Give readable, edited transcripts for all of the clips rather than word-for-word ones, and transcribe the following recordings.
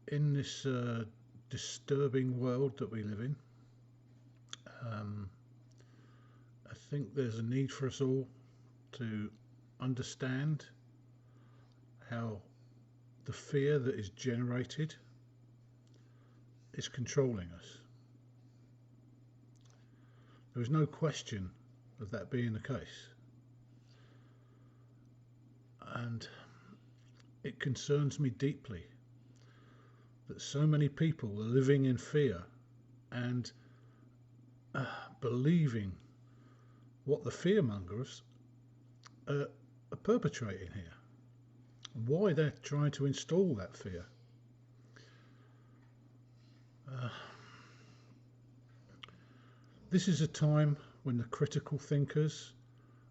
In this disturbing world that we live in, um, I think there's a need for us all to understand how the fear that is generated is controlling us. There is no question of that being the case. And it concerns me deeply that so many people are living in fear and believing what the fearmongers are perpetrating here. Why they're trying to install that fear. Uh, this is a time when the critical thinkers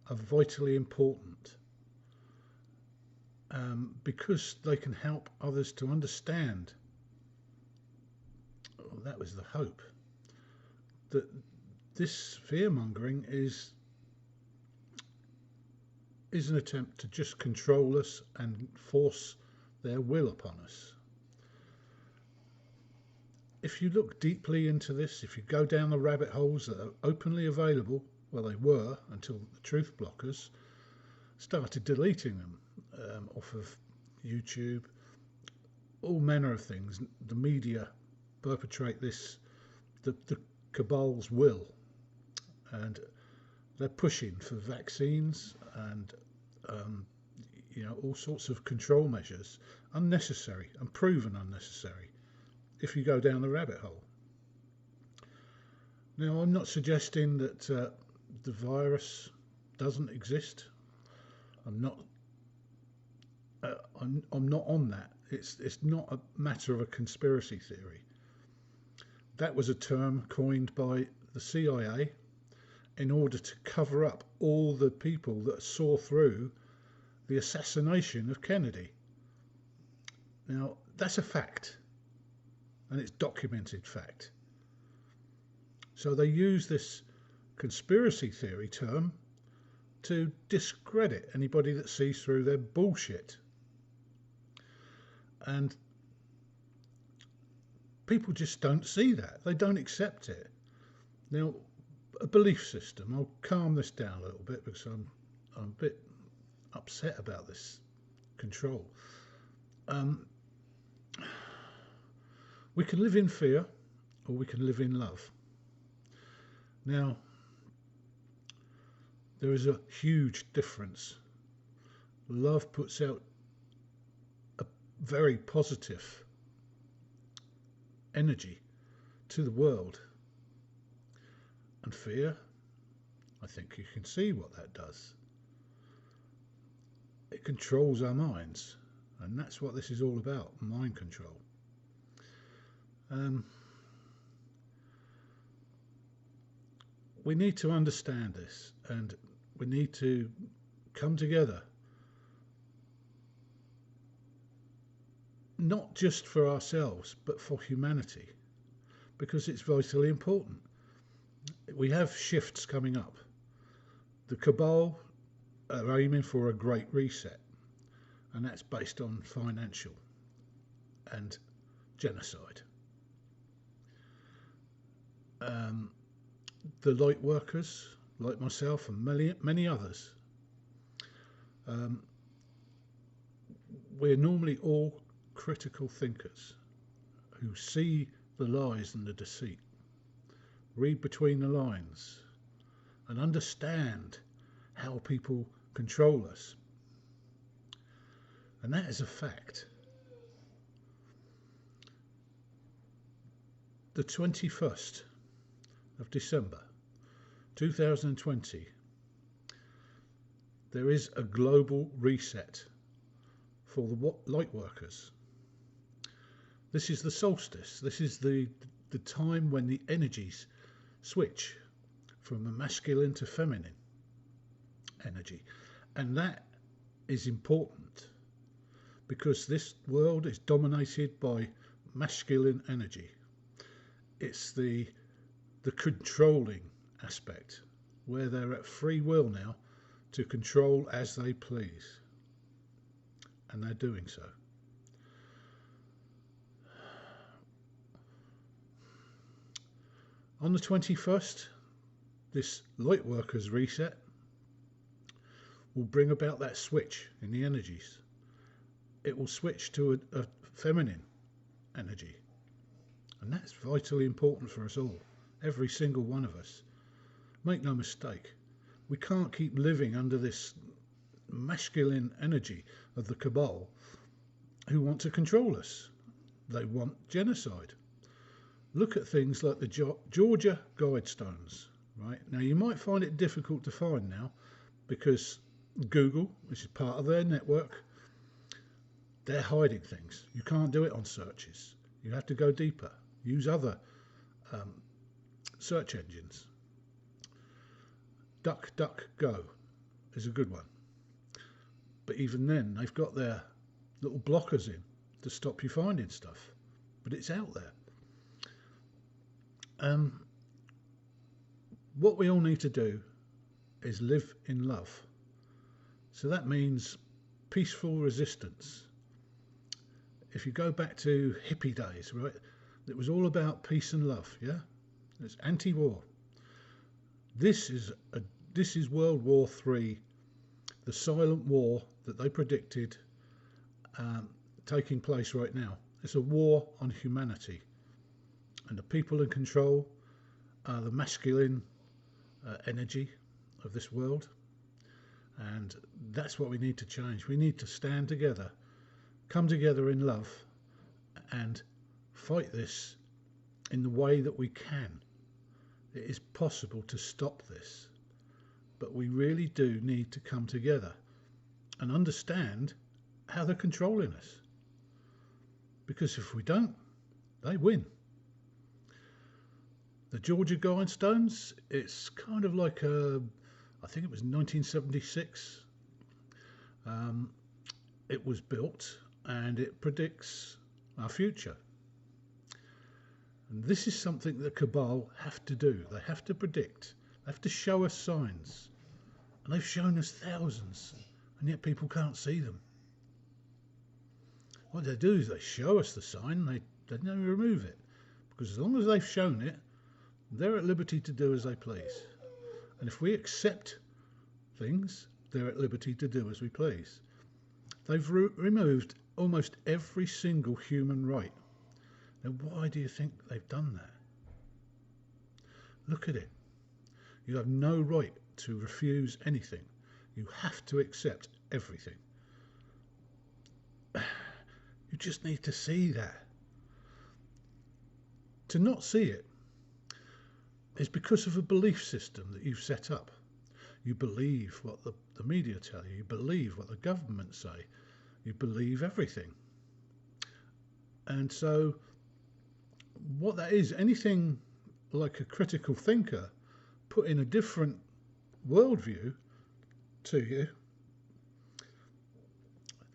are vitally important, because they can help others to understand. Oh, that was the hope, that this fear mongering is an attempt to just control us and force their will upon us. If you look deeply into this, if you go down the rabbit holes that are openly available, well, they were until the truth blockers started deleting them off of YouTube, all manner of things. The media perpetrate this, the cabal's will, and they're pushing for vaccines and all sorts of control measures, unnecessary and proven unnecessary if you go down the rabbit hole. Now, I'm not suggesting that the virus doesn't exist. I'm not on that. It's not a matter of a conspiracy theory. That was a term coined by the CIA in order to cover up all the people that saw through the assassination of Kennedy. Now, that's a fact, and it's documented fact. So they use this conspiracy theory term to discredit anybody that sees through their bullshit. And people just don't see that. They don't accept it. Now, a belief system, I'll calm this down a little bit because I'm a bit upset about this control. We can live in fear or we can live in love. Now, there is a huge difference. Love puts out a very positive energy to the world. And fear, I think you can see what that does. It controls our minds, and that's what this is all about, mind control. We need to understand this, and we need to come together, not just for ourselves, but for humanity, because it's vitally important. We have shifts coming up. The cabal are aiming for a great reset, and that's based on financial and genocide. The light workers, like myself and many others, we're normally all critical thinkers who see the lies and the deceit, read between the lines, and understand how people control us. And that is a fact. The 21st of December 2020, there is a global reset for the light workers. This is the solstice. This is the time when the energies switch from a masculine to feminine energy. And that is important because this world is dominated by masculine energy. It's the controlling aspect, where they're at free will now to control as they please, and they're doing so. On the 21st, this light workers reset will bring about that switch in the energies. It will switch to a feminine energy. And that's vitally important for us all, every single one of us. Make no mistake, we can't keep living under this masculine energy of the cabal who want to control us. They want genocide. Look at things like the Georgia Guidestones, right? Now, you might find it difficult to find now because Google, which is part of their network, they're hiding things. You can't do it on searches. You have to go deeper. Use other search engines. DuckDuckGo is a good one. But even then, they've got their little blockers in to stop you finding stuff. But it's out there. What we all need to do is live in love. So that means peaceful resistance. If you go back to hippie days, right, it was all about peace and love, yeah? It's anti-war. This is World War III, the silent war that they predicted taking place right now. It's a war on humanity. And the people in control are the masculine energy of this world. And that's what we need to change. We need to stand together, come together in love, and fight this in the way that we can. It is possible to stop this. But we really do need to come together and understand how they're controlling us. Because if we don't, they win. The Georgia Guidestones, it's kind of like I think it was 1976. It was built and it predicts our future. And this is something that cabal have to do. They have to predict. They have to show us signs. And they've shown us thousands, and yet people can't see them. What they do is they show us the sign, they never remove it. Because as long as they've shown it, they're at liberty to do as they please. And if we accept things, they're at liberty to do as we please. They've removed almost every single human right. Now, why do you think they've done that? Look at it. You have no right to refuse anything. You have to accept everything. You just need to see that. To not see it is because of a belief system that you've set up. You believe what the media tell you. You believe what the government say. You believe everything. And so what that is, anything like a critical thinker put in a different worldview to you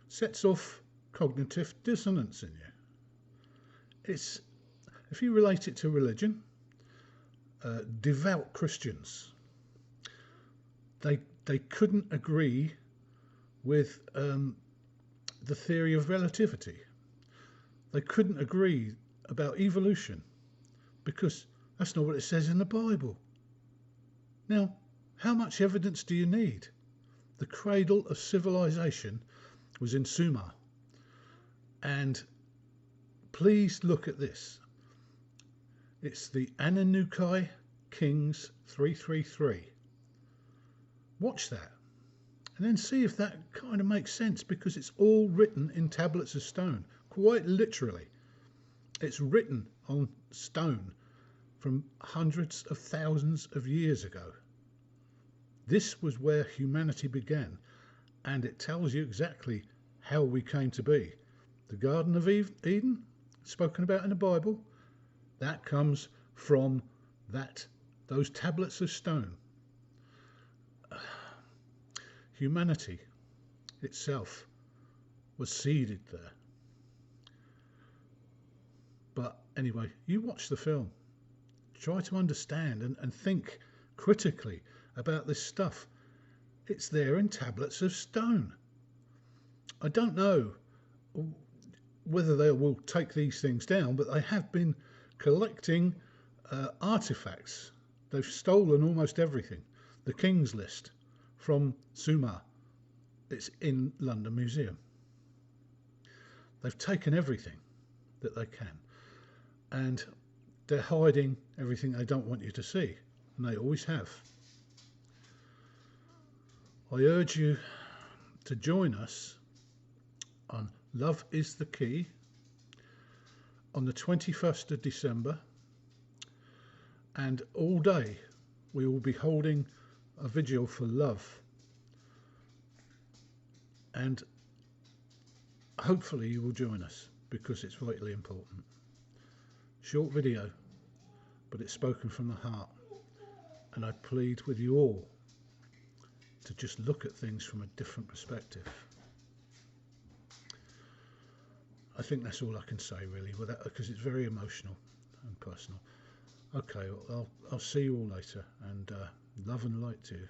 sets off cognitive dissonance in you. It's, if you relate it to religion, devout Christians, they couldn't agree with the theory of relativity. They couldn't agree about evolution because that's not what it says in the Bible. Now, how much evidence do you need? The cradle of civilization was in Sumer. And please look at this. It's the Anunnaki Kings 333. Watch that. And then see if that kind of makes sense, because it's all written in tablets of stone. Quite literally. It's written on stone from hundreds of thousands of years ago. This was where humanity began, and it tells you exactly how we came to be. The Garden of Eden, spoken about in the Bible, that comes from those tablets of stone. Humanity itself was seeded there. But anyway, you watch the film. Try to understand and think critically about this stuff. It's there in tablets of stone. I don't know whether they will take these things down, but they have been collecting artifacts. They've stolen almost everything. The King's List from Sumar. It's in London Museum. They've taken everything that they can, and they're hiding everything they don't want you to see, and they always have. I urge you to join us on Love is the Key on the 21st of December, and all day we will be holding a vigil for love, and hopefully you will join us because it's vitally important. Short video, but it's spoken from the heart, and I plead with you all to just look at things from a different perspective. I think that's all I can say really, because it's very emotional and personal. Okay, well, I'll see you all later, and love and light to you.